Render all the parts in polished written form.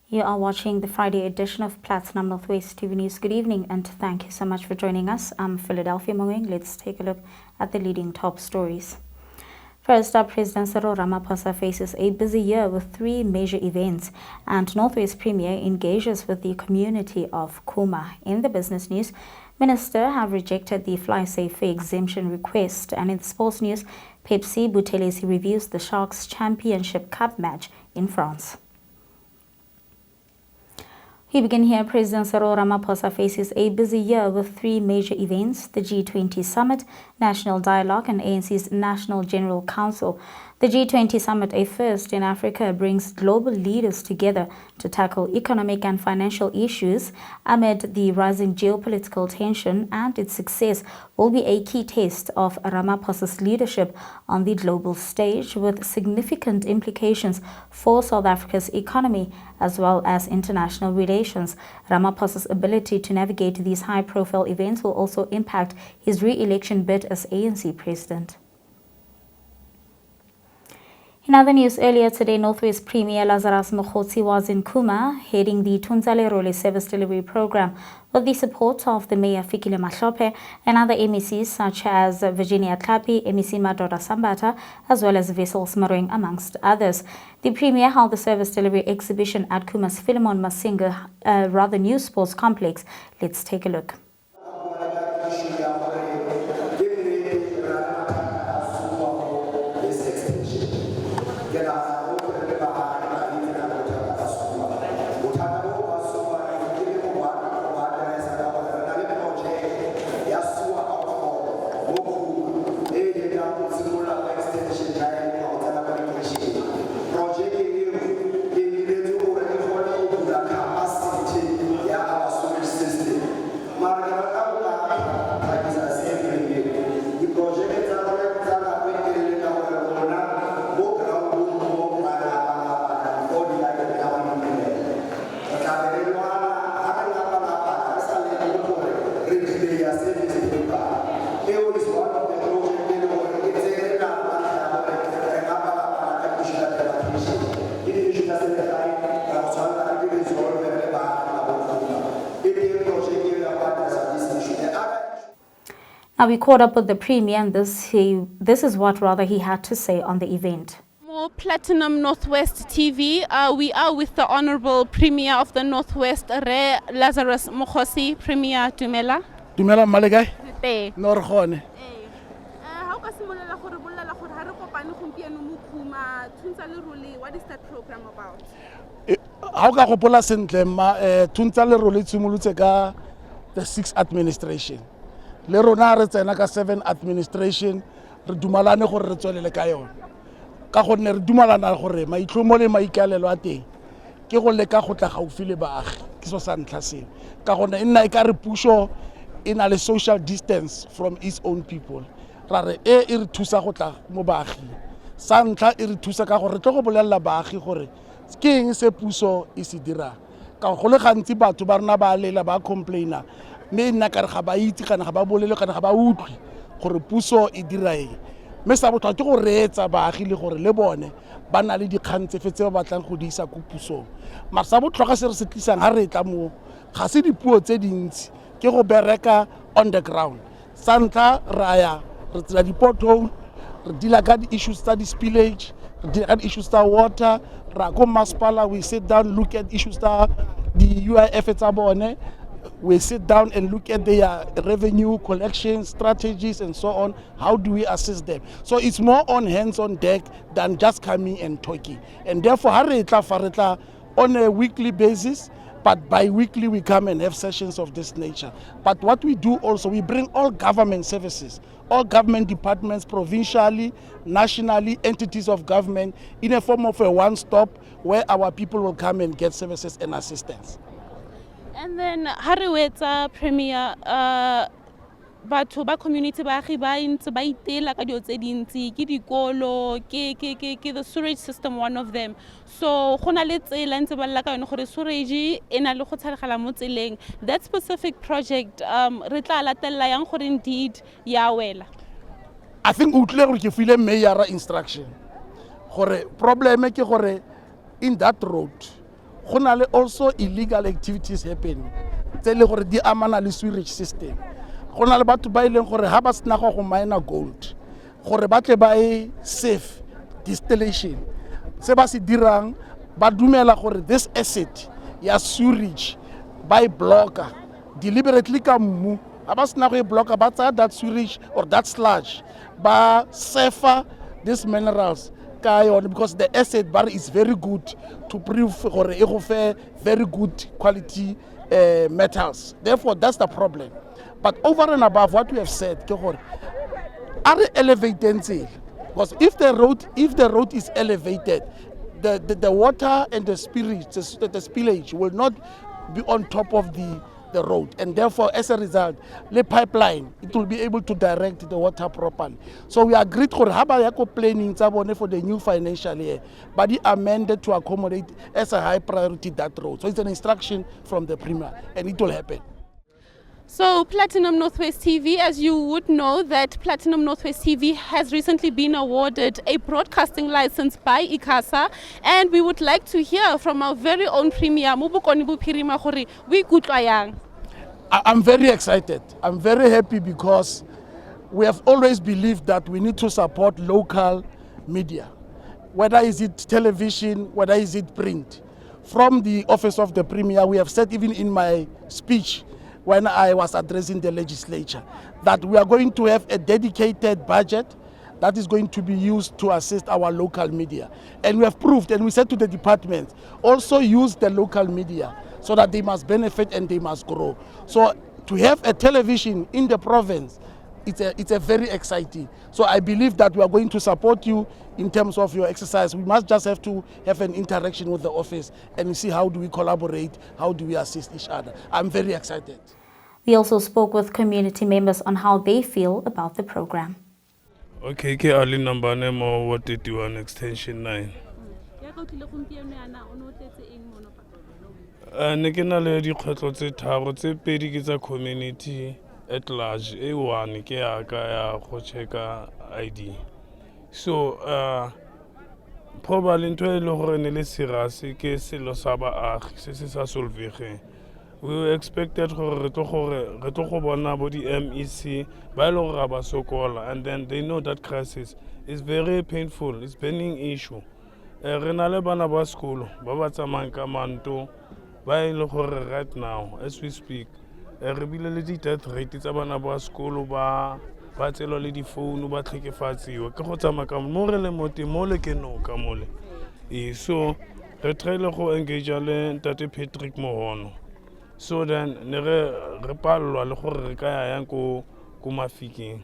You are watching the Friday edition of Platinum Northwest TV News. Good evening and thank you so much for joining us. I'm Philadelphia Mangoeng. Let's take a look at the leading top stories. First up, President Ramaphosa faces a busy year with 3 major events, and Northwest Premier engages with the community of Khuma. In the business news, Minister have rejected the FlySafair exemption request, and in the sports news, Phepsi Buthelezi reviews the Sharks Championship Cup match in France. We begin here. President Ramaphosa faces a busy year with 3 major events: the G20 Summit, National Dialogue, and ANC's National General Council. The G20 Summit, a first in Africa, brings global leaders together to tackle economic and financial issues amid the rising geopolitical tension, and its success will be a key test of Ramaphosa's leadership on the global stage, with significant implications for South Africa's economy as well as international relations. Ramaphosa's ability to navigate these high-profile events will also impact his re-election bid as ANC president. In other news, earlier today, Northwest Premier Mokgosi was in Khuma, heading the Tunzalerole service delivery program with the support of the Mayor Fikile Mahlope and other MECs such as Virginia Tlapi, MEC Madoda Sambata, as well as Vessels Maroeng, amongst others. The Premier held the service delivery exhibition at Khuma's Philemon Masinga, rather new sports complex. Let's take a look. Now, we caught up with the Premier, and this is what he had to say on the event. Platinum Northwest TV, we are with the Honorable Premier of the Northwest, Lazarus Mokgosi. Premier, Dumela. Dumela Malegai. Norkhone. How can what is that program about? How can you pola sentle ma Tunzalerole tsumulutse ka the 6th administration. Le rona re tsena ka 7 administration re dumalane gore re tswelele ka yona ka gonne re dumalana gore maitlhomo le maikalelo a teng ke go leka go tla gaufi le baagi ke so sa ntlha se ka gonne nna e ka re puso in a social distance from its own people ra re e re thusa go tla mo baagi sa ntlha e re thusa ka gore re tlo go bolella baagi gore ke eng se puso e se dira ka go le gantsi batho ba rena ba lela ba complaina me nna ka re ga ba itse kana ga ba bolele kana ga ba utlwi gore puso e dira eng me sa botlhokwa ke go reetsa baagi le gore le bone ba na le dikgang tse fetse ba batlang go di isa go pusong mara sa botlhokwa se re se tlisang ha re tla mo ga se dipuo tse dintsi ke go bereka on the ground sa ntlha ra ya re tsela di-pothole re dila ka di-issues tsa di-spillage re dila ka di-issues tsa water ra ko masepala we sit down look at issues tsa di-UIF tsa bone. We sit down and look at their revenue collection strategies and so on. How do we assist them? So it's more on hands on deck than just coming and talking. And therefore, on a weekly basis, but bi-weekly we come and have sessions of this nature. But what we do also, we bring all government services, all government departments, provincially, nationally, entities of government, in a form of a one-stop where our people will come and get services and assistance. And then, Hariweta Premier, batho ba community ba ntse ba itela ka dio tse dintsi ke dikolo ke the sewage system, one of them. So gona le tsela ntse ba lla ka yone gore sewage ena le go tshalegala mo tseleng. That specific project re tla latella yang gore indeed ya wela. I think o tle gore ke file mayor instruction gore problem ke gore in that road go na le also illegal activities happening tse le gore di amana le sewage system. Go na le batho ba ileng gore ha ba sena go mine gold gore ba tle ba e safe distillation se ba se dirang ba dumela gore this asset ya sewage by blocker deliberately ka mmu ha ba sena go e blocker ba tsaya that sewage or that sludge ba surfer these minerals because the asset bar is very good to prove gore e go fe very good quality metals. Therefore that's the problem. But over and above what we have said ke gore are elevated, because if the road is elevated, the water and the spillage will not be on top of the road, and therefore as a result the pipeline it will be able to direct the water properly. So we agreed for planning for the new financial year, but it amended to accommodate as a high priority that road. So it's an instruction from the Premier and it will happen. So Platinum Northwest TV, as you would know, that Platinum Northwest TV has recently been awarded a broadcasting license by ICASA, and we would like to hear from our very own Premier, I'm very excited. I'm very happy because we have always believed that we need to support local media, whether is it television, whether is it print. From the office of the Premier, we have said even in my speech when I was addressing the legislature, that we are going to have a dedicated budget that is going to be used to assist our local media. And we have proved, and we said to the department, also use the local media so that they must benefit and they must grow. So to have a television in the province, it's a very exciting. So I believe that we are going to support you in terms of your exercise. We must just have to have an interaction with the office and see how do we collaborate, how do we assist each other. I'm very excited. We also spoke with community members on how they feel about the program. Okay, ke ali number mo what 31 extension 9. Ne ke na le dikgwetlho tse tharo tse pedi ke tsa community at large, e one ke ya ka ya go checka ID. So probably ntwe le gore ne le serious ke selo sa baagi se se sa solvege. We expected gore re tlo go bona bo di MEC ba ile gore ba sokola, and then they know that crisis is very painful, it's burning issue. Re na le bana ba sekolo ba ba tsamayang ka manto ba ile gore right now as we speak re bile le di death rate tsa bana ba sekolo ba tselo le di phone ba tlhekefatsiwa ke go tsamaya ka mo re le moti mo le ke no ka mole. So re try le go engage le Ntate Patrick Mohono, so then ne re palwa le gore re ka ya yang ko Mafikeng.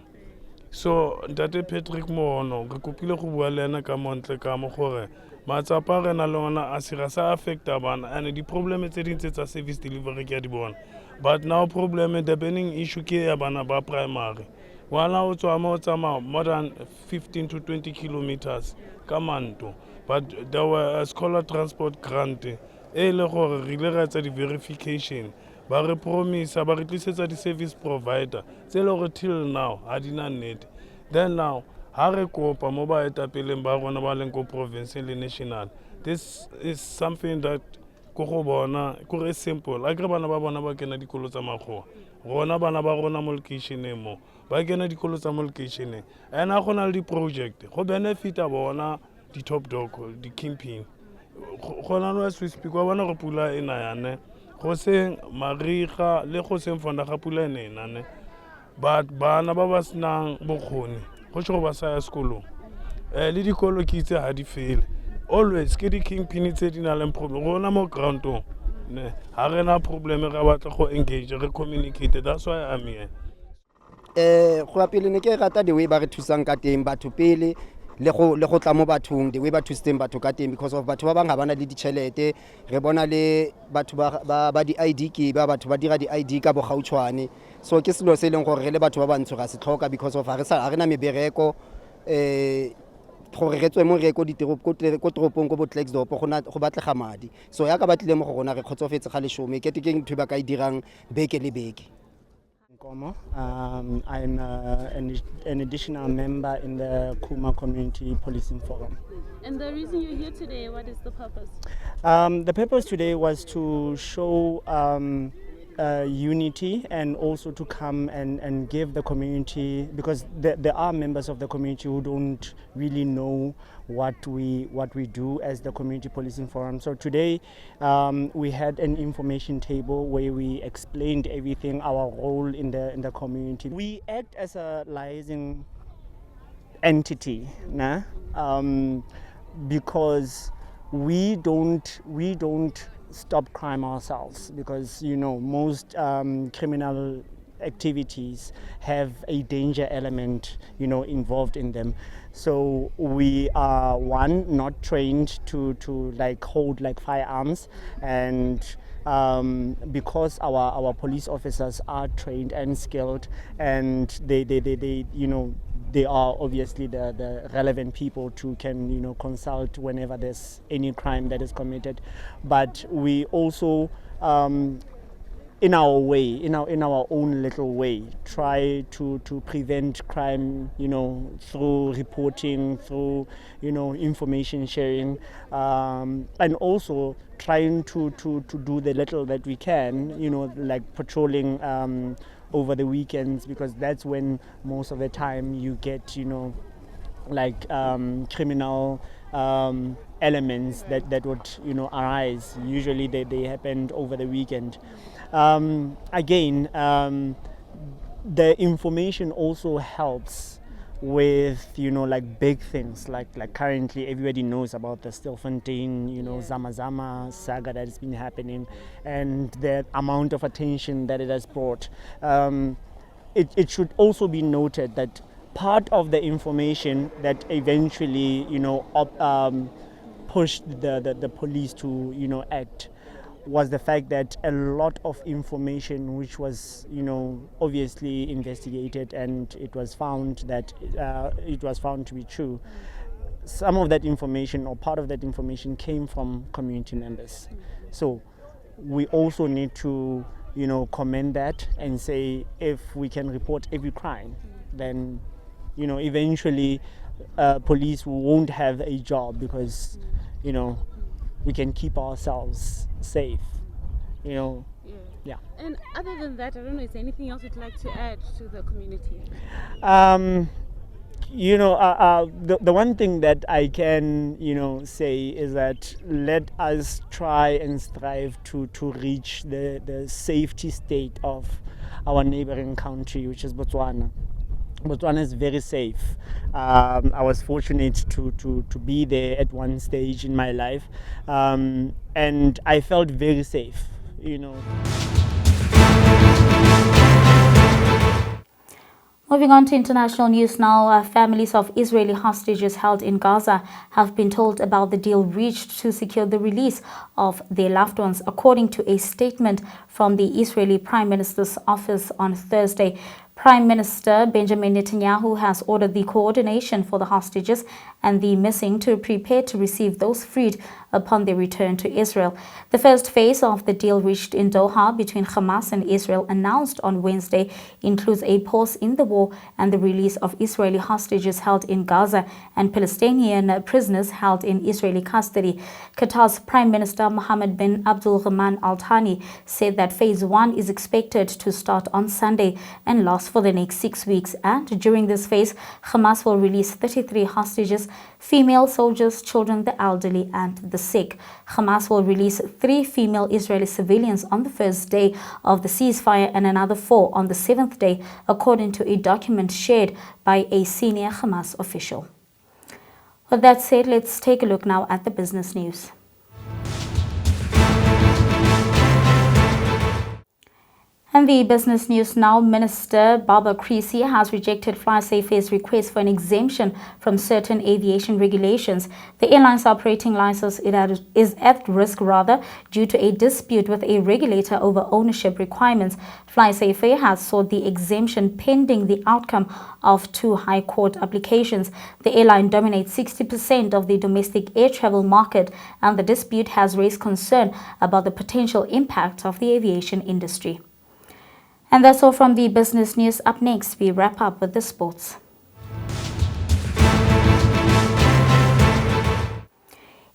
So Ntate Patrick Mohono re kopile go bua le ena ka montle ka mo gore matsapa re na le ona a sira sa affecta bana, and di problem tse dintse tsa service delivery ke a di bona. But now problem, the burning issue ke ya bana ba primary. Wala o tswa mo tsama more than 15 to 20 kilometers ka manto, but there were a scholar transport grant e le gore re ile ra tsa di verification ba re promise ba re tlisetsa di service provider tse le gore till now ha di na net. Then now ha re kopa mo ba etapeleng ba rona ba leng ko province le national, this is something that ko go bona ko re simple. A ke bana ba bona ba kena dikolo tsa magwa, rona bana ba rona mo locationeng mo ba kena dikolo tsa mo locationeng, and a gona le di project go benefit a bona di top dog di kingpin. Gona no as we speak wa bona go pula ena yane go seng mariga le go seng fonda ga pula ena ne, but bana ba ba snang bokgoni go tšho ba sa ya sekolong le dikolo kitse ha di fail. Always ke di kingpin tse di na le problem rona mo groundong ne ha re na problem re batla go engage re communicate. That's why I'm here. Go apele ne ke rata the way ba re thusang ka teng batho pele le go tla mo bathong, the way ba thusitseng batho ka teng, because of batho ba bang ga bana le ditšhelete. Re bona le batho ba di ID ke ba batho ba dira di ID ka bogautshwane. So ke selo se leng gore re le batho ba bantsho ga se tlhoka, because of ha re na mebereko gore re tswe mo re ko toropong ko bo Klerksdorp go batlega madi. So ya ka batlile mo go rona re kgotsofetse ga leshome ke ntwe ba ka e dirang beke le beke. Komo. I'm an additional member in the Khuma Community Policing Forum. And the reason you're here today, what is the purpose? The purpose today was to show unity and also to come and give the community, because there are members of the community who don't really know what we do as the Community Policing Forum. So today we had an information table where we explained everything, our role in the community. We act as a liaising entity, because we don't stop crime ourselves, because most criminal activities have a danger element involved in them. So we are not trained to hold firearms, and because our police officers are trained and skilled, and they are obviously the relevant people to can consult whenever there's any crime that is committed. But we also in our way, in our own little way, try to prevent crime, through reporting, through information sharing, and also trying to do the little that we can, like patrolling over the weekends, because that's when most of the time you get criminal elements that would arise. Usually they happened over the weekend. Again, the information also helps with big things like currently everybody knows about the Stilfontein Zama Zama saga that has been happening, and the amount of attention that it has brought. It should also be noted that part of the information that eventually pushed the police to act was the fact that a lot of information which was obviously investigated, and it was found to be true. Some of that information, or part of that information, came from community members. So we also need to commend that and say, if we can report every crime, then eventually police won't have a job, because we can keep ourselves safe, Yeah. And other than that, I don't know, is there anything else you'd like to add to the community? The one thing that I can, say is that let us try and strive to reach the safety state of our neighboring country, which is Botswana. Botswana is very safe. I was fortunate to be there at one stage in my life, and I felt very safe, Moving on to international news now, families of Israeli hostages held in Gaza have been told about the deal reached to secure the release of their loved ones, according to a statement from the Israeli Prime Minister's office on Thursday. Prime Minister Benjamin Netanyahu has ordered the coordination for the hostages and the missing to prepare to receive those freed upon their return to Israel. The first phase of the deal reached in Doha between Hamas and Israel, announced on Wednesday, includes a pause in the war and the release of Israeli hostages held in Gaza and Palestinian prisoners held in Israeli custody. Qatar's Prime Minister Mohammed bin Abdul Rahman Al Thani said that phase 1 is expected to start on Sunday and last for the next 6 weeks, and during this phase, Hamas will release 33 hostages, female soldiers, children, the elderly, and the sick. Hamas will release 3 female Israeli civilians on the first day of the ceasefire and another 4 on the 7th day, according to a document shared by a senior Hamas official. With that said, let's take a look now at the business news. And the business news now, Minister Baba Creasy has rejected FlySafair's request for an exemption from certain aviation regulations. The airline's operating license is at risk due to a dispute with a regulator over ownership requirements. FlySafair has sought the exemption pending the outcome of 2 High Court applications. The airline dominates 60% of the domestic air travel market, and the dispute has raised concern about the potential impact of the aviation industry. And that's all from the business news. Up next, we wrap up with the sports.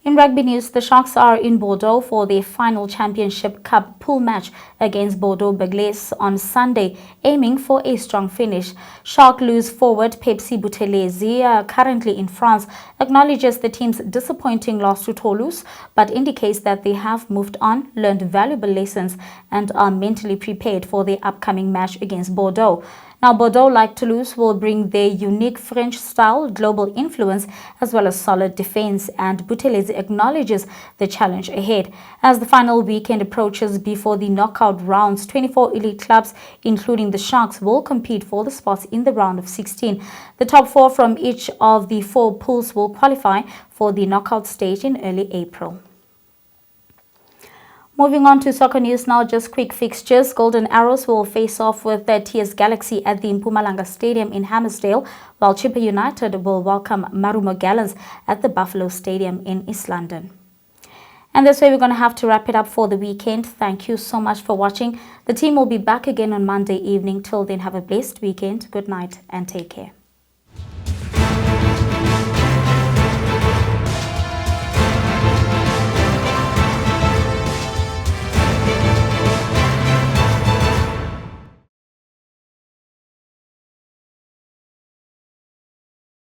In rugby news, the Sharks are in Bordeaux for their final Championship Cup pool match against Bordeaux Beglès on Sunday, aiming for a strong finish. Shark loose forward Phepsi Buthelezi, currently in France, acknowledges the team's disappointing loss to Toulouse, but indicates that they have moved on, learned valuable lessons, and are mentally prepared for their upcoming match against Bordeaux. Now, Bordeaux, like Toulouse, will bring their unique French-style global influence as well as solid defense, and Buthelezi acknowledges the challenge ahead. As the final weekend approaches before the knockout rounds, 24 elite clubs, including the Sharks, will compete for the spots in the round of 16. The top 4 from each of the 4 pools will qualify for the knockout stage in early April. Moving on to soccer news now, just quick fixtures. Golden Arrows will face off with the TS Galaxy at the Mpumalanga Stadium in Hammersdale, while Chippa United will welcome Marumo Gallants at the Buffalo Stadium in East London. And that's where we're going to have to wrap it up for the weekend. Thank you so much for watching. The team will be back again on Monday evening. Till then, have a blessed weekend. Good night and take care.